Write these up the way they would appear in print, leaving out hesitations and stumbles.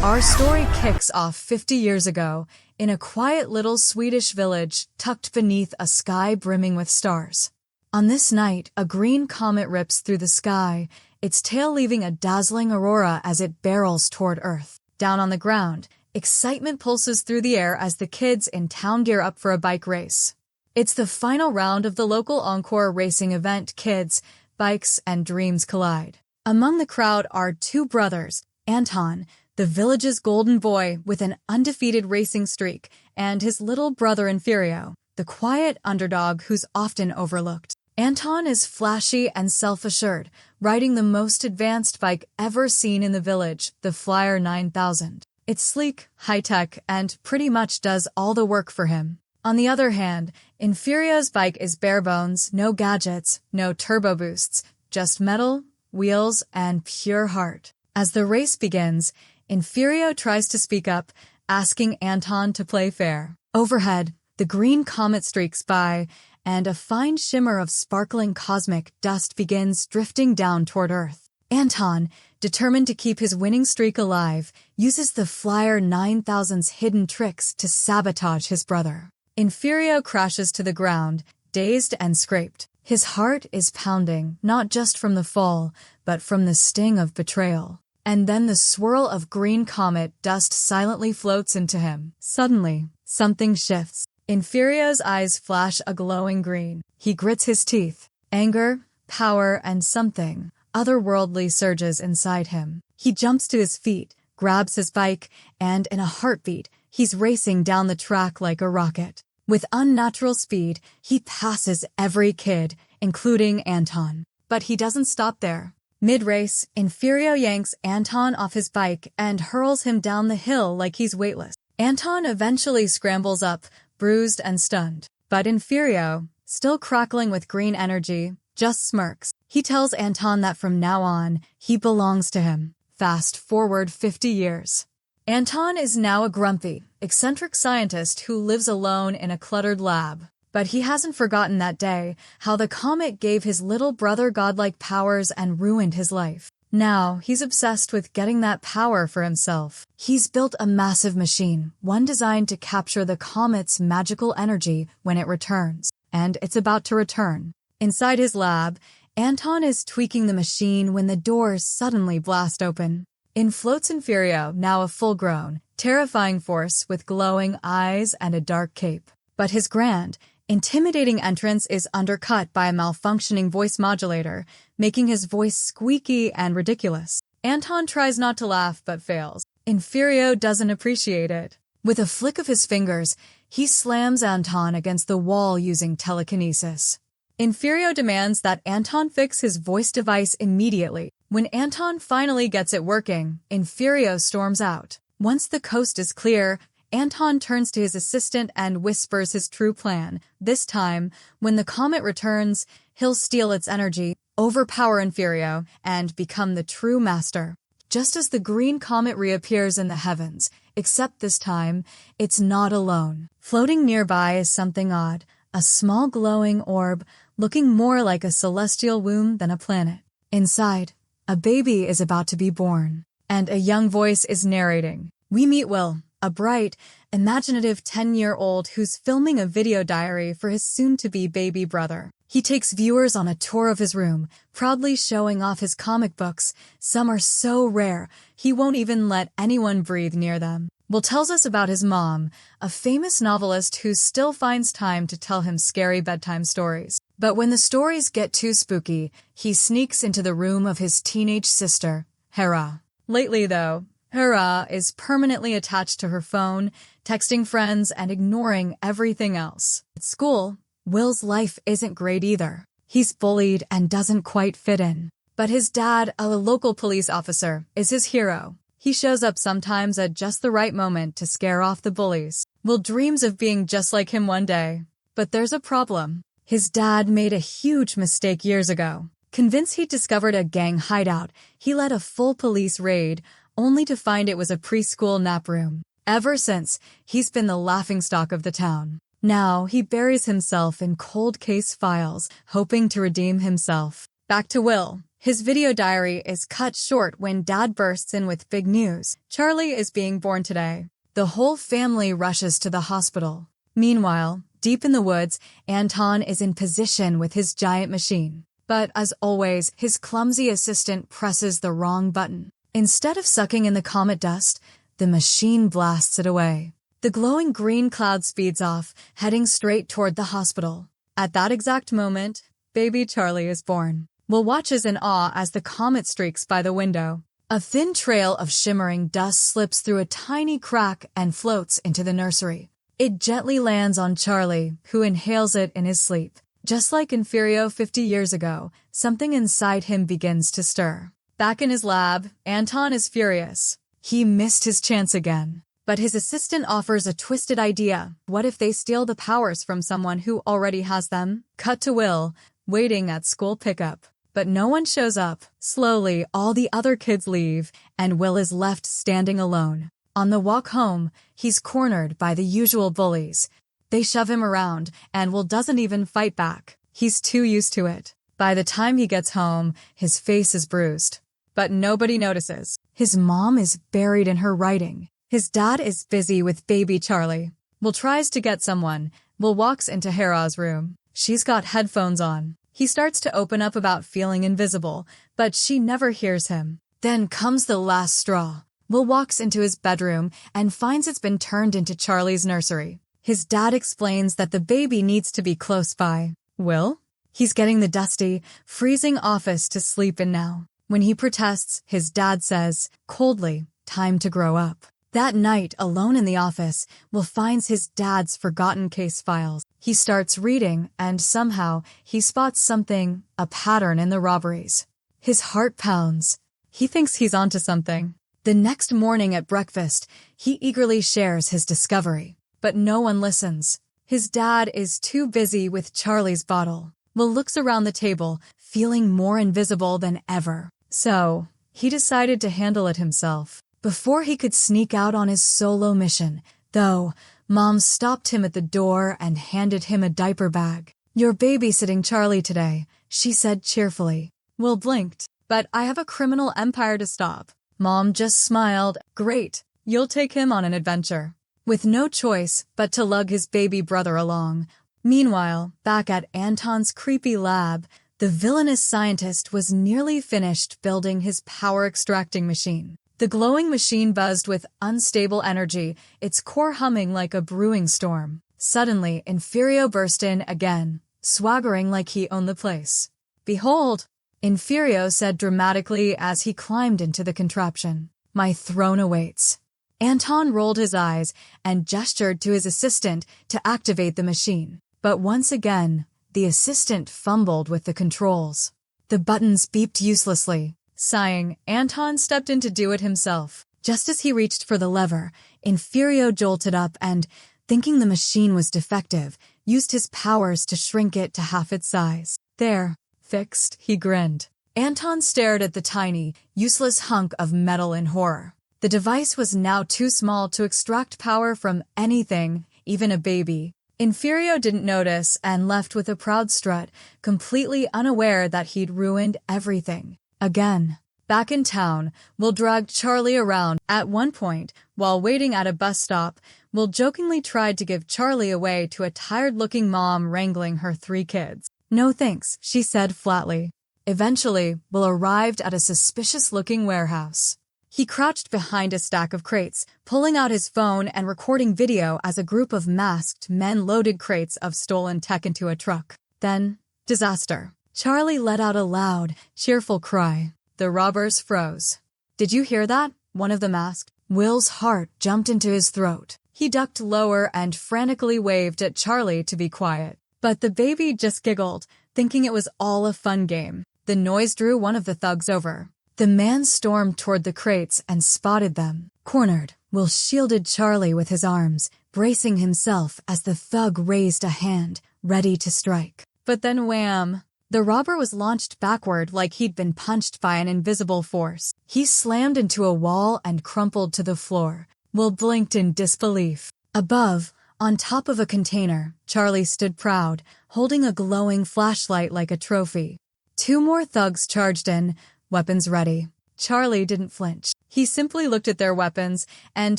Our story kicks off 50 years ago in a quiet little Swedish village tucked beneath a sky brimming with stars. On this night, a green comet rips through the sky, its tail leaving a dazzling aurora as it barrels toward Earth. Down on the ground, excitement pulses through the air as the kids in town gear up for a bike race. It's the final round of the local encore racing event. Kids, bikes, and dreams collide. Among the crowd are two brothers, Anton, the village's golden boy with an undefeated racing streak, and his little brother Inferio, the quiet underdog who's often overlooked. Anton is flashy and self-assured, riding the most advanced bike ever seen in the village, the Flyer 9000. It's sleek, high-tech, and pretty much does all the work for him. On the other hand, Inferio's bike is bare bones, no gadgets, no turbo boosts, just metal, wheels, and pure heart. As the race begins, Inferio tries to speak up, asking Anton to play fair. Overhead, the green comet streaks by, and a fine shimmer of sparkling cosmic dust begins drifting down toward Earth. Anton, determined to keep his winning streak alive, uses the Flyer 9000's hidden tricks to sabotage his brother. Inferio crashes to the ground, dazed and scraped. His heart is pounding, not just from the fall, but from the sting of betrayal. And then the swirl of green comet dust silently floats into him. Suddenly, something shifts. Inferio's eyes flash a glowing green. He grits his teeth. Anger, power, and something otherworldly surges inside him. He jumps to his feet, grabs his bike, and in a heartbeat, he's racing down the track like a rocket. With unnatural speed, he passes every kid, including Anton. But he doesn't stop there. Mid-race, Inferio yanks Anton off his bike and hurls him down the hill like he's weightless. Anton eventually scrambles up, bruised and stunned. But Inferio, still crackling with green energy, just smirks. He tells Anton that from now on, he belongs to him. Fast forward 50 years. Anton is now a grumpy, eccentric scientist who lives alone in a cluttered lab. But he hasn't forgotten that day, how the comet gave his little brother godlike powers and ruined his life. Now, he's obsessed with getting that power for himself. He's built a massive machine, one designed to capture the comet's magical energy when it returns. And it's about to return. Inside his lab, Anton is tweaking the machine when the doors suddenly blast open. In floats Inferio, now a full-grown, terrifying force with glowing eyes and a dark cape. But his grand, intimidating entrance is undercut by a malfunctioning voice modulator, making his voice squeaky and ridiculous. Anton tries not to laugh but fails. Inferio doesn't appreciate it. With a flick of his fingers, he slams Anton against the wall using telekinesis. Inferio demands that Anton fix his voice device immediately. When Anton finally gets it working, Inferio storms out. Once the coast is clear, Anton turns to his assistant and whispers his true plan. This time, when the comet returns, he'll steal its energy, overpower Inferio, and become the true master. Just as the green comet reappears in the heavens, except this time, it's not alone. Floating nearby is something odd, a small glowing orb, looking more like a celestial womb than a planet. Inside, a baby is about to be born, and a young voice is narrating. We meet Will, a bright, imaginative 10-year-old who's filming a video diary for his soon-to-be baby brother. He takes viewers on a tour of his room, proudly showing off his comic books. Some are so rare, he won't even let anyone breathe near them. Will tells us about his mom, a famous novelist who still finds time to tell him scary bedtime stories. But when the stories get too spooky, he sneaks into the room of his teenage sister, Hera. Lately, though, Hera is permanently attached to her phone, texting friends and ignoring everything else. At school, Will's life isn't great either. He's bullied and doesn't quite fit in. But his dad, a local police officer, is his hero. He shows up sometimes at just the right moment to scare off the bullies. Will dreams of being just like him one day. But there's a problem. His dad made a huge mistake years ago. Convinced he'd discovered a gang hideout, he led a full police raid, only to find it was a preschool nap room. Ever since, he's been the laughingstock of the town. Now, he buries himself in cold case files, hoping to redeem himself. Back to Will, His video diary is cut short when Dad bursts in with big news. Charlie is being born today. The whole family rushes to the hospital. Meanwhile, deep in the woods, Anton is in position with his giant machine. But as always, his clumsy assistant presses the wrong button. Instead of sucking in the comet dust, the machine blasts it away. The glowing green cloud speeds off, heading straight toward the hospital. At that exact moment, baby Charlie is born. Will watches in awe as the comet streaks by the window. A thin trail of shimmering dust slips through a tiny crack and floats into the nursery. It gently lands on Charlie, who inhales it in his sleep. Just like in Furio 50 years ago, something inside him begins to stir. Back in his lab, Anton is furious. He missed his chance again. But his assistant offers a twisted idea. What if they steal the powers from someone who already has them? Cut to Will, waiting at school pickup. But no one shows up. Slowly, all the other kids leave, and Will is left standing alone. On the walk home, he's cornered by the usual bullies. They shove him around, and Will doesn't even fight back. He's too used to it. By the time he gets home, his face is bruised. But nobody notices. His mom is buried in her writing. His dad is busy with baby Charlie. Will tries to get someone. Will walks into Hera's room. She's got headphones on. He starts to open up about feeling invisible, but she never hears him. Then comes the last straw. Will walks into his bedroom and finds it's been turned into Charlie's nursery. His dad explains that the baby needs to be close by. Will? He's getting the dusty, freezing office to sleep in now. When he protests, his dad says, coldly, time to grow up. That night, alone in the office, Will finds his dad's forgotten case files. He starts reading, and somehow, he spots something, a pattern in the robberies. His heart pounds. He thinks he's onto something. The next morning at breakfast, he eagerly shares his discovery. But no one listens. His dad is too busy with Charlie's bottle. Will looks around the table, feeling more invisible than ever. So, he decided to handle it himself. Before he could sneak out on his solo mission, though, Mom stopped him at the door and handed him a diaper bag. You're babysitting Charlie today, she said cheerfully. Will blinked. But I have a criminal empire to stop. Mom just smiled. Great, you'll take him on an adventure. With no choice but to lug his baby brother along. Meanwhile, back at Anton's creepy lab, the villainous scientist was nearly finished building his power-extracting machine. The glowing machine buzzed with unstable energy, its core humming like a brewing storm. Suddenly, Inferio burst in again, swaggering like he owned the place. Behold, Inferio said dramatically as he climbed into the contraption. My throne awaits. Anton rolled his eyes and gestured to his assistant to activate the machine. But once again, the assistant fumbled with the controls. The buttons beeped uselessly. Sighing, Anton stepped in to do it himself. Just as he reached for the lever, Inferio jolted up and, thinking the machine was defective, used his powers to shrink it to half its size. There, fixed, he grinned. Anton stared at the tiny, useless hunk of metal in horror. The device was now too small to extract power from anything, even a baby. Inferio didn't notice and left with a proud strut, completely unaware that he'd ruined everything. Again. Back in town, Will dragged Charlie around. At one point, while waiting at a bus stop, Will jokingly tried to give Charlie away to a tired-looking mom wrangling her 3 kids. No thanks, she said flatly. Eventually, Will arrived at a suspicious-looking warehouse. He crouched behind a stack of crates, pulling out his phone and recording video as a group of masked men loaded crates of stolen tech into a truck. Then, disaster. Charlie let out a loud, cheerful cry. The robbers froze. Did you hear that? One of them asked. Will's heart jumped into his throat. He ducked lower and frantically waved at Charlie to be quiet. But the baby just giggled, thinking it was all a fun game. The noise drew one of the thugs over. The man stormed toward the crates and spotted them. Cornered, Will shielded Charlie with his arms, bracing himself as the thug raised a hand, ready to strike. But then wham! The robber was launched backward like he'd been punched by an invisible force. He slammed into a wall and crumpled to the floor. Will blinked in disbelief. Above, on top of a container, Charlie stood proud, holding a glowing flashlight like a trophy. 2 more thugs charged in, weapons ready. Charlie didn't flinch. He simply looked at their weapons, and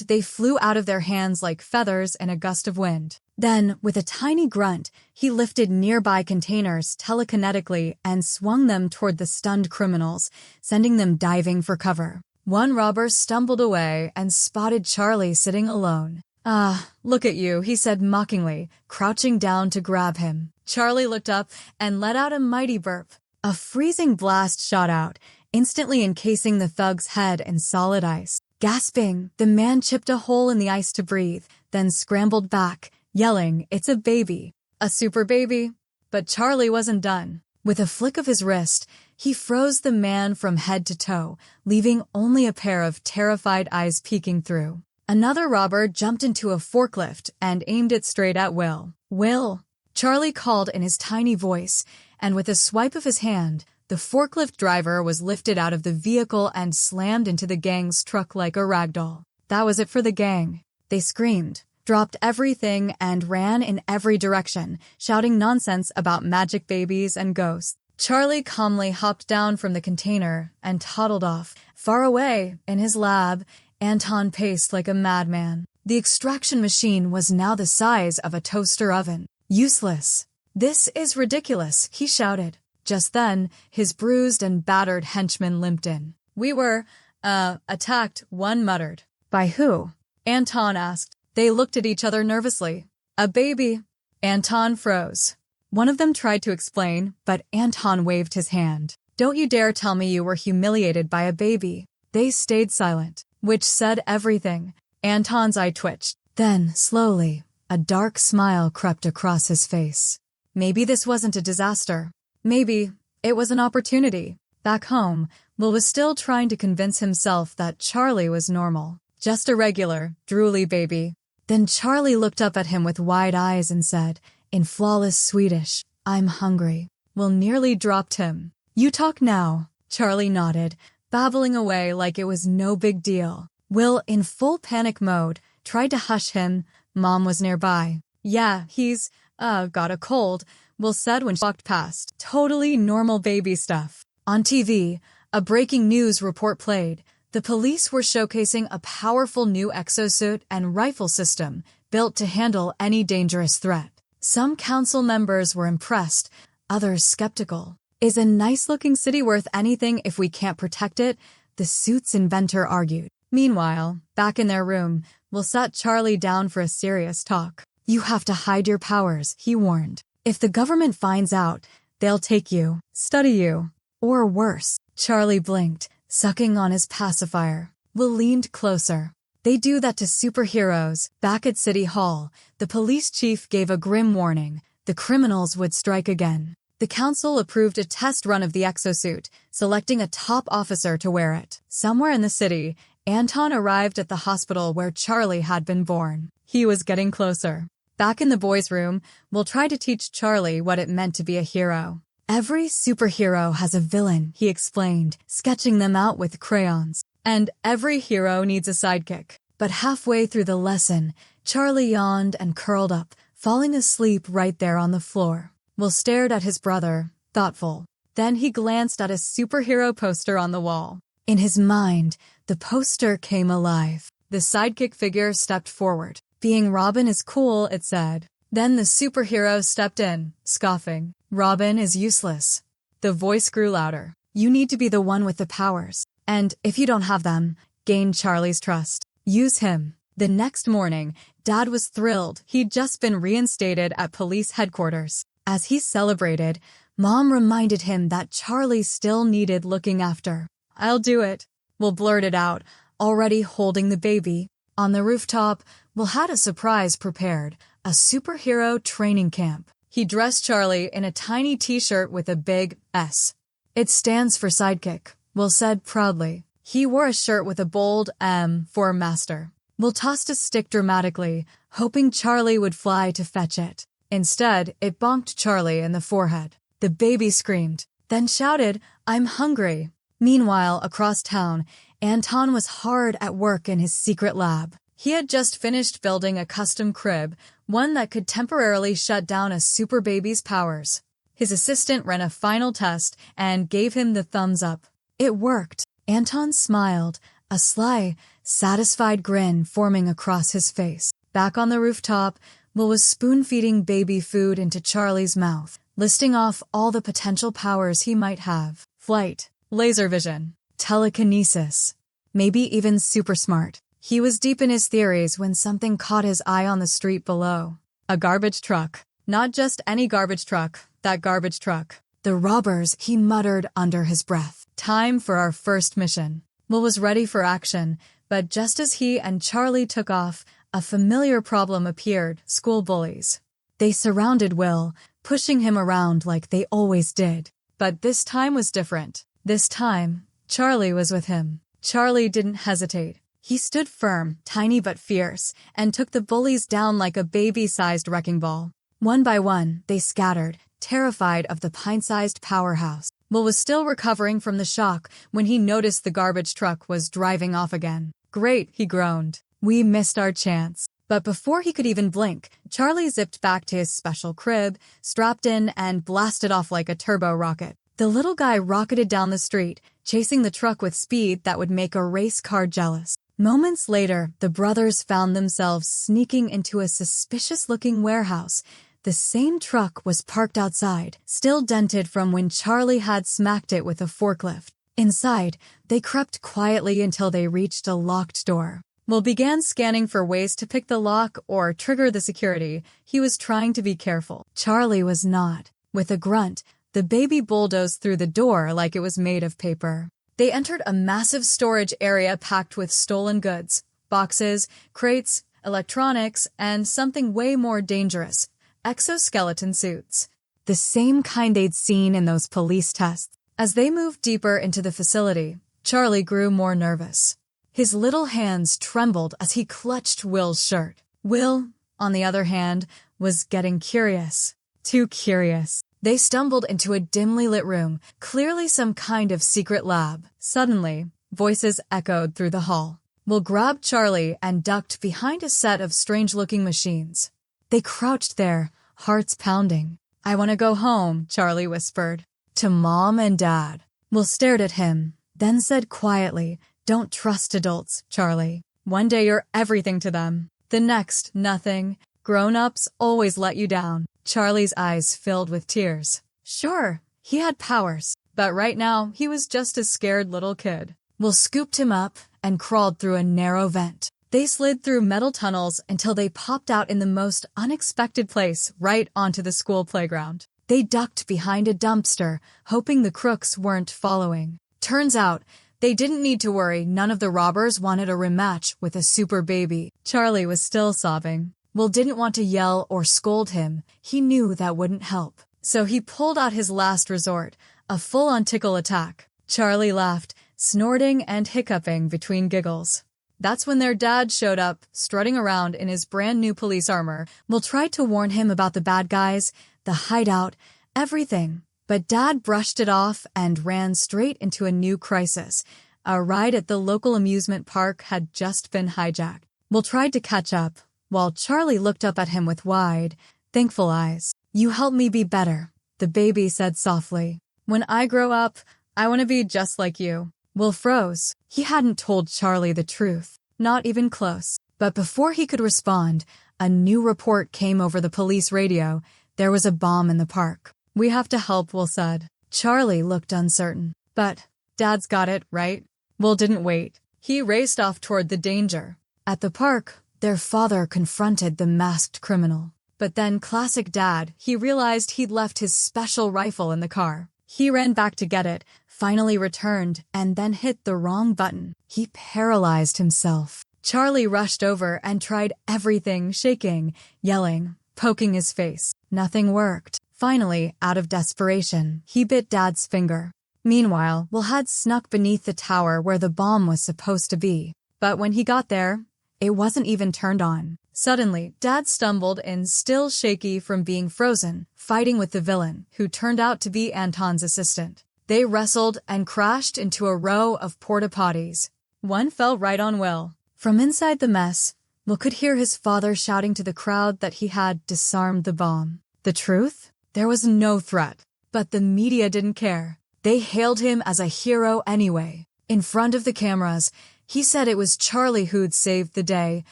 they flew out of their hands like feathers in a gust of wind. Then, with a tiny grunt, he lifted nearby containers telekinetically and swung them toward the stunned criminals, sending them diving for cover. One robber stumbled away and spotted Charlie sitting alone. "Ah, look at you," he said mockingly, crouching down to grab him. Charlie looked up and let out a mighty burp. A freezing blast shot out, instantly encasing the thug's head in solid ice. Gasping, the man chipped a hole in the ice to breathe, then scrambled back, yelling, "It's a baby. A super baby." But Charlie wasn't done. With a flick of his wrist, he froze the man from head to toe, leaving only a pair of terrified eyes peeking through. Another robber jumped into a forklift and aimed it straight at Will. "Will," Charlie called in his tiny voice, and with a swipe of his hand, the forklift driver was lifted out of the vehicle and slammed into the gang's truck like a ragdoll. That was it for the gang. They screamed, dropped everything, and ran in every direction, shouting nonsense about magic babies and ghosts. Charlie calmly hopped down from the container and toddled off. Far away, in his lab, Anton paced like a madman. The extraction machine was now the size of a toaster oven. "Useless. This is ridiculous," he shouted. Just then, his bruised and battered henchman limped in. "We were, attacked," one muttered. "By who?" Anton asked. They looked at each other nervously. "A baby." Anton froze. One of them tried to explain, but Anton waved his hand. "Don't you dare tell me you were humiliated by a baby." They stayed silent, which said everything. Anton's eye twitched. Then, slowly, a dark smile crept across his face. Maybe this wasn't a disaster. Maybe it was an opportunity. Back home, Will was still trying to convince himself that Charlie was normal. Just a regular, drooly baby. Then Charlie looked up at him with wide eyes and said, in flawless Swedish, "I'm hungry." Will nearly dropped him. "You talk now." Charlie nodded, babbling away like it was no big deal. Will, in full panic mode, tried to hush him. Mom was nearby. "Yeah, he's, got a cold," Will said when she walked past. Totally normal baby stuff. On TV, a breaking news report played. The police were showcasing a powerful new exosuit and rifle system built to handle any dangerous threat. Some council members were impressed, others skeptical. "Is a nice-looking city worth anything if we can't protect it?" the suit's inventor argued. Meanwhile, back in their room, Will sat Charlie down for a serious talk. "You have to hide your powers," he warned. "If the government finds out, they'll take you, study you, or worse." Charlie blinked, sucking on his pacifier. Will leaned closer. "They do that to superheroes." Back at City Hall, the police chief gave a grim warning. The criminals would strike again. The council approved a test run of the exosuit, selecting a top officer to wear it. Somewhere in the city, Anton arrived at the hospital where Charlie had been born. He was getting closer. Back in the boys' room, Will tried to teach Charlie what it meant to be a hero. "Every superhero has a villain," he explained, sketching them out with crayons. "And every hero needs a sidekick." But halfway through the lesson, Charlie yawned and curled up, falling asleep right there on the floor. Will stared at his brother, thoughtful. Then he glanced at a superhero poster on the wall. In his mind, the poster came alive. The sidekick figure stepped forward. "Being Robin is cool," it said. Then the superhero stepped in, scoffing. "Robin is useless." The voice grew louder. "You need to be the one with the powers. And if you don't have them, gain Charlie's trust. Use him." The next morning, Dad was thrilled. He'd just been reinstated at police headquarters. As he celebrated, Mom reminded him that Charlie still needed looking after. "I'll do it," Will blurted out, already holding the baby. On the rooftop, Will had a surprise prepared, a superhero training camp. He dressed Charlie in a tiny t-shirt with a big S. "It stands for sidekick," Will said proudly. He wore a shirt with a bold M for master. Will tossed a stick dramatically, hoping Charlie would fly to fetch it. Instead, it bonked Charlie in the forehead. The baby screamed, then shouted, "I'm hungry." Meanwhile, across town, Anton was hard at work in his secret lab. He had just finished building a custom crib, one that could temporarily shut down a super baby's powers. His assistant ran a final test and gave him the thumbs up. It worked. Anton smiled, a sly, satisfied grin forming across his face. Back on the rooftop, Will was spoon-feeding baby food into Charlie's mouth, listing off all the potential powers he might have. Flight, laser vision, telekinesis, maybe even super smart. He was deep in his theories when something caught his eye on the street below. A garbage truck. Not just any garbage truck, that garbage truck. The robbers, he muttered under his breath. Time for our first mission. Will was ready for action, but just as he and Charlie took off, a familiar problem appeared: school bullies. They surrounded Will, pushing him around like they always did. But this time was different. This time, Charlie was with him. Charlie didn't hesitate. He stood firm, tiny but fierce, and took the bullies down like a baby-sized wrecking ball. One by one, they scattered, terrified of the pint-sized powerhouse. Will was still recovering from the shock when he noticed the garbage truck was driving off again. Great, he groaned. We missed our chance. But before he could even blink, Charlie zipped back to his special crib, strapped in, and blasted off like a turbo rocket. The little guy rocketed down the street, chasing the truck with speed that would make a race car jealous. Moments later, the brothers found themselves sneaking into a suspicious-looking warehouse. The same truck was parked outside, still dented from when Charlie had smacked it with a forklift. Inside, they crept quietly until they reached a locked door. Will began scanning for ways to pick the lock or trigger the security. He was trying to be careful. Charlie was not. With a grunt, the baby bulldozed through the door like it was made of paper. They entered a massive storage area packed with stolen goods, boxes, crates, electronics, and something way more dangerous: exoskeleton suits. The same kind they'd seen in those police tests. As they moved deeper into the facility, Charlie grew more nervous. His little hands trembled as he clutched Will's shirt. Will, on the other hand, was getting curious. Too curious. They stumbled into a dimly lit room, clearly some kind of secret lab. Suddenly, voices echoed through the hall. Will grabbed Charlie and ducked behind a set of strange-looking machines. They crouched there, hearts pounding. "I want to go home," Charlie whispered. "To Mom and Dad." Will stared at him, then said quietly, "Don't trust adults, Charlie. One day you're everything to them. The next, nothing. Grown-ups always let you down." Charlie's eyes filled with tears. Sure, he had powers, but right now he was just a scared little kid. Will scooped him up and crawled through a narrow vent. They slid through metal tunnels until they popped out in the most unexpected place, right onto the school playground. They ducked behind a dumpster, hoping the crooks weren't following. Turns out, they didn't need to worry. None of the robbers wanted a rematch with a super baby. Charlie was still sobbing. Will didn't want to yell or scold him. He knew that wouldn't help. So he pulled out his last resort, a full-on tickle attack. Charlie laughed, snorting and hiccuping between giggles. That's when their dad showed up, strutting around in his brand-new police armor. Will tried to warn him about the bad guys, the hideout, everything. But Dad brushed it off and ran straight into a new crisis. A ride at the local amusement park had just been hijacked. Will tried to catch up, while Charlie looked up at him with wide, thankful eyes. "You helped me be better," the baby said softly. "When I grow up, I want to be just like you." Will froze. He hadn't told Charlie the truth, not even close. But before he could respond, a new report came over the police radio. There was a bomb in the park. "We have to help," Will said. Charlie looked uncertain. "But Dad's got it, right?" Will didn't wait. He raced off toward the danger. At the park, their father confronted the masked criminal. But then, classic Dad, he realized he'd left his special rifle in the car. He ran back to get it, finally returned, and then hit the wrong button. He paralyzed himself. Charlie rushed over and tried everything, shaking, yelling, poking his face. Nothing worked. Finally, out of desperation, he bit Dad's finger. Meanwhile, Will had snuck beneath the tower where the bomb was supposed to be. But when he got there, it wasn't even turned on. Suddenly, Dad stumbled in, still shaky from being frozen, fighting with the villain, who turned out to be Anton's assistant. They wrestled and crashed into a row of porta-potties. One fell right on Will. From inside the mess, Will could hear his father shouting to the crowd that he had disarmed the bomb. The truth? There was no threat. But the media didn't care. They hailed him as a hero anyway. In front of the cameras, he said it was Charlie who'd saved the day,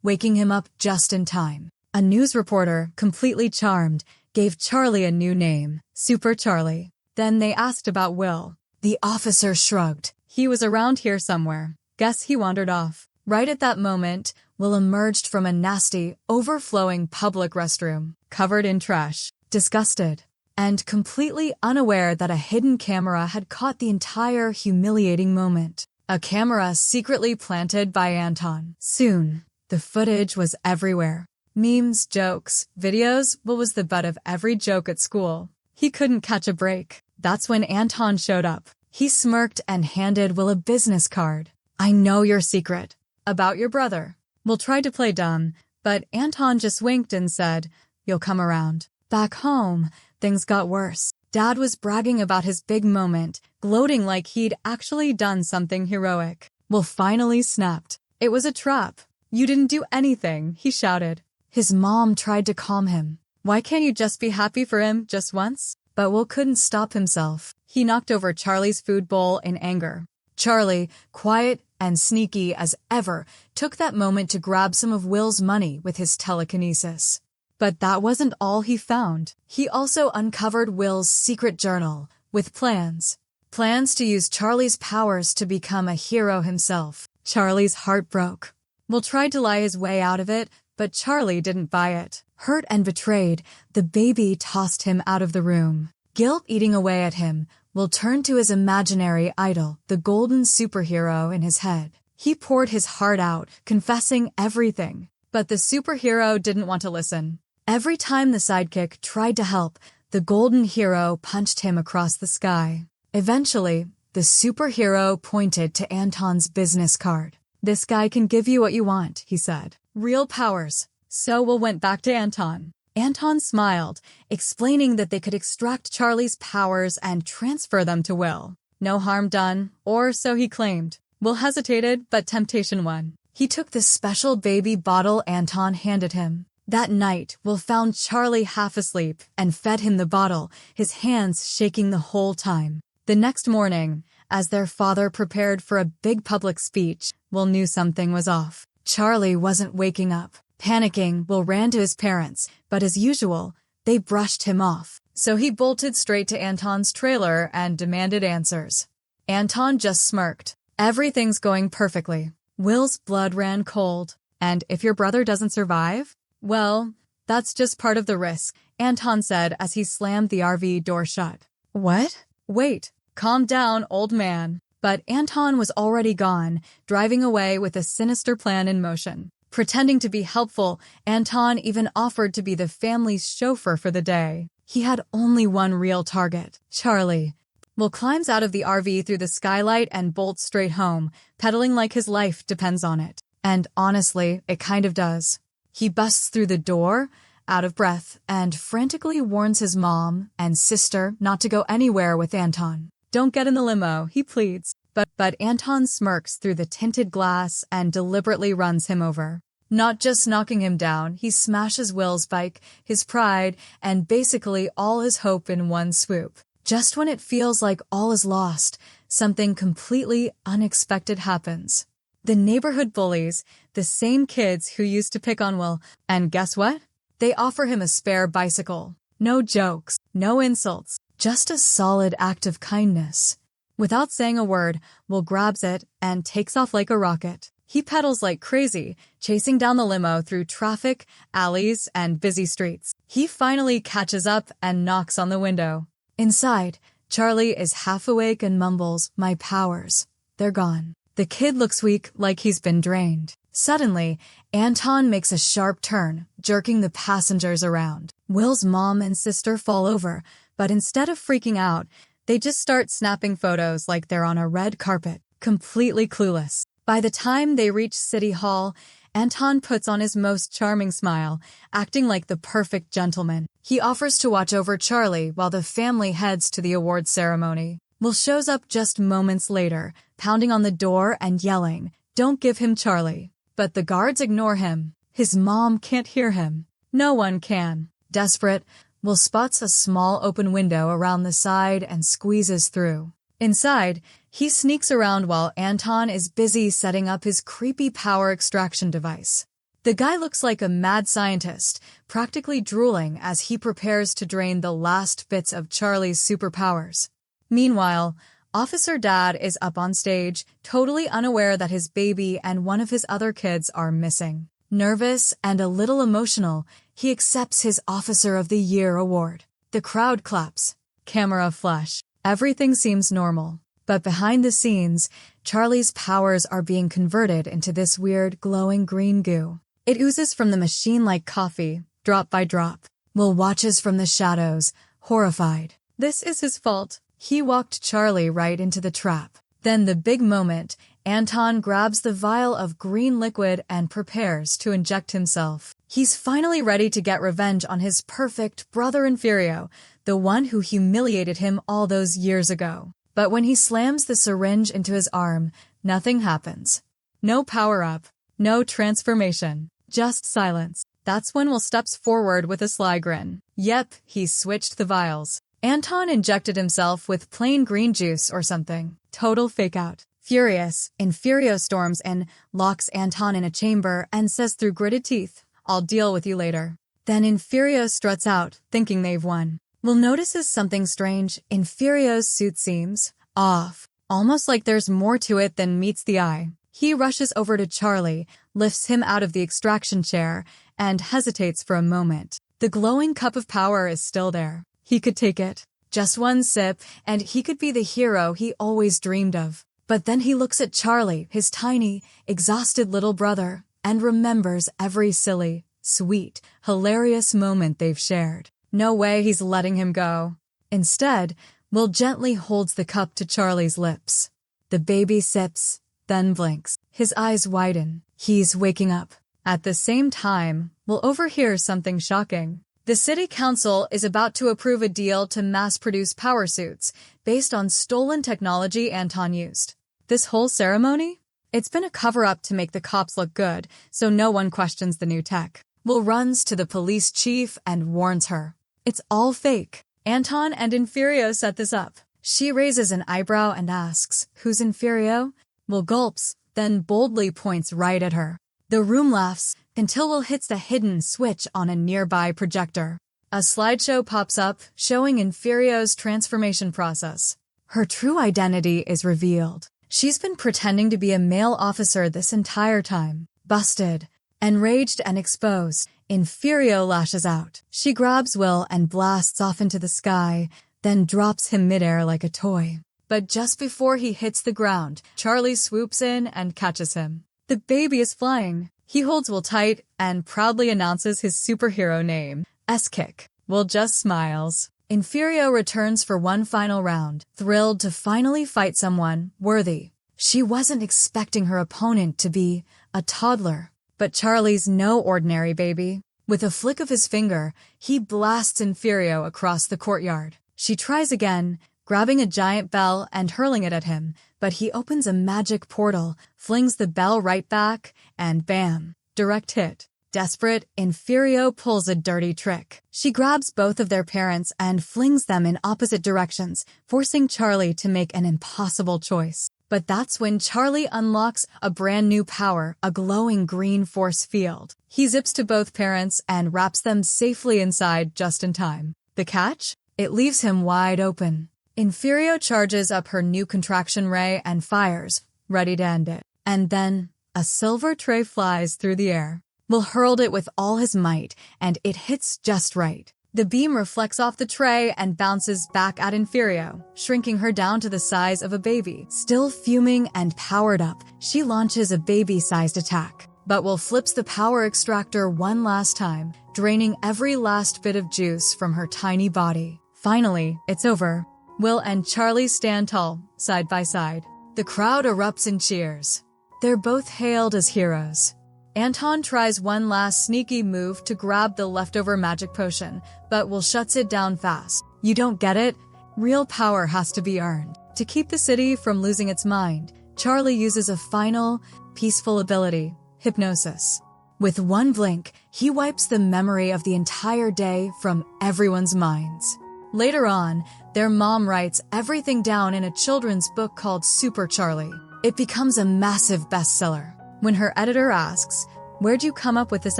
waking him up just in time. A news reporter, completely charmed, gave Charlie a new name, Super Charlie. Then they asked about Will. The officer shrugged. He was around here somewhere. Guess he wandered off. Right at that moment, Will emerged from a nasty, overflowing public restroom, covered in trash, disgusted, and completely unaware that a hidden camera had caught the entire humiliating moment. A camera secretly planted by Anton. Soon, the footage was everywhere. Memes, jokes, videos, Will was the butt of every joke at school. He couldn't catch a break. That's when Anton showed up. He smirked and handed Will a business card. I know your secret. About your brother. Will tried to play dumb, but Anton just winked and said, you'll come around. Back home, things got worse. Dad was bragging about his big moment, gloating like he'd actually done something heroic. Will finally snapped. It was a trap. You didn't do anything, he shouted. His mom tried to calm him. Why can't you just be happy for him just once? But Will couldn't stop himself. He knocked over Charlie's food bowl in anger. Charlie, quiet and sneaky as ever, took that moment to grab some of Will's money with his telekinesis. But that wasn't all he found. He also uncovered Will's secret journal, with plans. Plans to use Charlie's powers to become a hero himself. Charlie's heart broke. Will tried to lie his way out of it, but Charlie didn't buy it. Hurt and betrayed, the baby tossed him out of the room. Guilt eating away at him, Will turned to his imaginary idol, the golden superhero in his head. He poured his heart out, confessing everything. But the superhero didn't want to listen. Every time the sidekick tried to help, the golden hero punched him across the sky. Eventually, the superhero pointed to Anton's business card. This guy can give you what you want, he said. Real powers. So Will went back to Anton. Anton smiled, explaining that they could extract Charlie's powers and transfer them to Will. No harm done, or so he claimed. Will hesitated, but temptation won. He took the special baby bottle Anton handed him. That night, Will found Charlie half asleep and fed him the bottle, his hands shaking the whole time. The next morning, as their father prepared for a big public speech, Will knew something was off. Charlie wasn't waking up. Panicking, Will ran to his parents, but as usual, they brushed him off. So he bolted straight to Anton's trailer and demanded answers. Anton just smirked. Everything's going perfectly. Will's blood ran cold. And if your brother doesn't survive? Well, that's just part of the risk, Anton said as he slammed the RV door shut. What? Wait, calm down, old man. But Anton was already gone, driving away with a sinister plan in motion. Pretending to be helpful, Anton even offered to be the family's chauffeur for the day. He had only one real target, Charlie. Will climbs out of the RV through the skylight and bolts straight home, pedaling like his life depends on it. And honestly, it kind of does. He busts through the door, out of breath, and frantically warns his mom and sister not to go anywhere with Anton. Don't get in the limo, he pleads. But Anton smirks through the tinted glass and deliberately runs him over. Not just knocking him down, he smashes Will's bike, his pride, and basically all his hope in one swoop. Just when it feels like all is lost, something completely unexpected happens. The neighborhood bullies, the same kids who used to pick on Will, and guess what? They offer him a spare bicycle. No jokes, no insults, just a solid act of kindness. Without saying a word, Will grabs it and takes off like a rocket. He pedals like crazy, chasing down the limo through traffic, alleys, and busy streets. He finally catches up and knocks on the window. Inside, Charlie is half awake and mumbles, "My powers. They're gone." The kid looks weak, like he's been drained. Suddenly, Anton makes a sharp turn, jerking the passengers around. Will's mom and sister fall over, but instead of freaking out, they just start snapping photos like they're on a red carpet, completely clueless. By the time they reach City Hall, Anton puts on his most charming smile, acting like the perfect gentleman. He offers to watch over Charlie while the family heads to the awards ceremony. Will shows up just moments later, pounding on the door and yelling, "Don't give him Charlie." But the guards ignore him. His mom can't hear him. No one can. Desperate, Will spots a small open window around the side and squeezes through. Inside, he sneaks around while Anton is busy setting up his creepy power extraction device. The guy looks like a mad scientist, practically drooling as he prepares to drain the last bits of Charlie's superpowers. Meanwhile, Officer Dad is up on stage, totally unaware that his baby and one of his other kids are missing. Nervous and a little emotional, he accepts his Officer of the Year award. The crowd claps. Camera flash. Everything seems normal. But behind the scenes, Charlie's powers are being converted into this weird, glowing green goo. It oozes from the machine like coffee, drop by drop. Will watches from the shadows, horrified. This is his fault. He walked Charlie right into the trap. Then the big moment, Anton grabs the vial of green liquid and prepares to inject himself. He's finally ready to get revenge on his perfect brother Inferio, the one who humiliated him all those years ago. But when he slams the syringe into his arm, nothing happens. No power-up, no transformation, just silence. That's when Will steps forward with a sly grin. Yep, he switched the vials. Anton injected himself with plain green juice or something. Total fake-out. Furious, Inferio storms in, locks Anton in a chamber, and says through gritted teeth, "I'll deal with you later." Then Inferio struts out, thinking they've won. Will notices something strange. Inferio's suit seems off, almost like there's more to it than meets the eye. He rushes over to Charlie, lifts him out of the extraction chair, and hesitates for a moment. The glowing cup of power is still there. He could take it. Just one sip, and he could be the hero he always dreamed of. But then he looks at Charlie, his tiny, exhausted little brother, and remembers every silly, sweet, hilarious moment they've shared. No way he's letting him go. Instead, Will gently holds the cup to Charlie's lips. The baby sips, then blinks. His eyes widen. He's waking up. At the same time, Will overhears something shocking. The city council is about to approve a deal to mass-produce power suits based on stolen technology Anton used. This whole ceremony? It's been a cover-up to make the cops look good, so no one questions the new tech. Will runs to the police chief and warns her. It's all fake. Anton and Inferio set this up. She raises an eyebrow and asks, "Who's Inferio?" Will gulps, then boldly points right at her. The room laughs until Will hits the hidden switch on a nearby projector. A slideshow pops up, showing Inferio's transformation process. Her true identity is revealed. She's been pretending to be a male officer this entire time. Busted. Enraged and exposed, Inferio lashes out. She grabs Will and blasts off into the sky, then drops him midair like a toy. But just before he hits the ground, Charlie swoops in and catches him. The baby is flying. He holds Will tight and proudly announces his superhero name, S-Kick. Will just smiles. Inferio returns for one final round, thrilled to finally fight someone worthy. She wasn't expecting her opponent to be a toddler. But Charlie's no ordinary baby. With a flick of his finger, he blasts Inferio across the courtyard. She tries again, grabbing a giant bell and hurling it at him, but he opens a magic portal, flings the bell right back, and bam, direct hit. Desperate, Inferio pulls a dirty trick. She grabs both of their parents and flings them in opposite directions, forcing Charlie to make an impossible choice. But that's when Charlie unlocks a brand new power, a glowing green force field. He zips to both parents and wraps them safely inside just in time. The catch? It leaves him wide open. Inferio charges up her new contraction ray and fires, ready to end it. And then, a silver tray flies through the air. Will hurled it with all his might, and it hits just right. The beam reflects off the tray and bounces back at Inferio, shrinking her down to the size of a baby. Still fuming and powered up, she launches a baby-sized attack. But Will flips the power extractor one last time, draining every last bit of juice from her tiny body. Finally, it's over. Will and Charlie stand tall, side by side. The crowd erupts in cheers. They're both hailed as heroes. Anton tries one last sneaky move to grab the leftover magic potion, but Will shuts it down fast. You don't get it? Real power has to be earned. To keep the city from losing its mind, Charlie uses a final, peaceful ability, hypnosis. With one blink, he wipes the memory of the entire day from everyone's minds. Later on, their mom writes everything down in a children's book called Super Charlie. It becomes a massive bestseller. When her editor asks, "Where'd you come up with this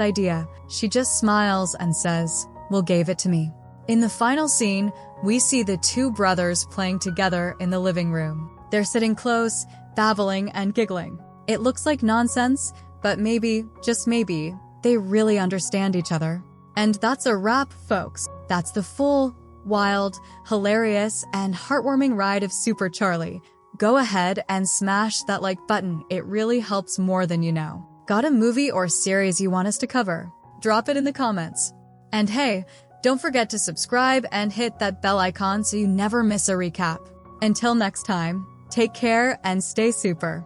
idea?" she just smiles and says, "Well, gave it to me." In the final scene, we see the two brothers playing together in the living room. They're sitting close, babbling and giggling. It looks like nonsense, but maybe, just maybe, they really understand each other. And that's a wrap, folks. That's the full, wild, hilarious, and heartwarming ride of Super Charlie. Go ahead and smash that like button. It really helps more than you know. Got a movie or series you want us to cover? Drop it in the comments. And hey, don't forget to subscribe and hit that bell icon so you never miss a recap. Until next time, take care and stay super.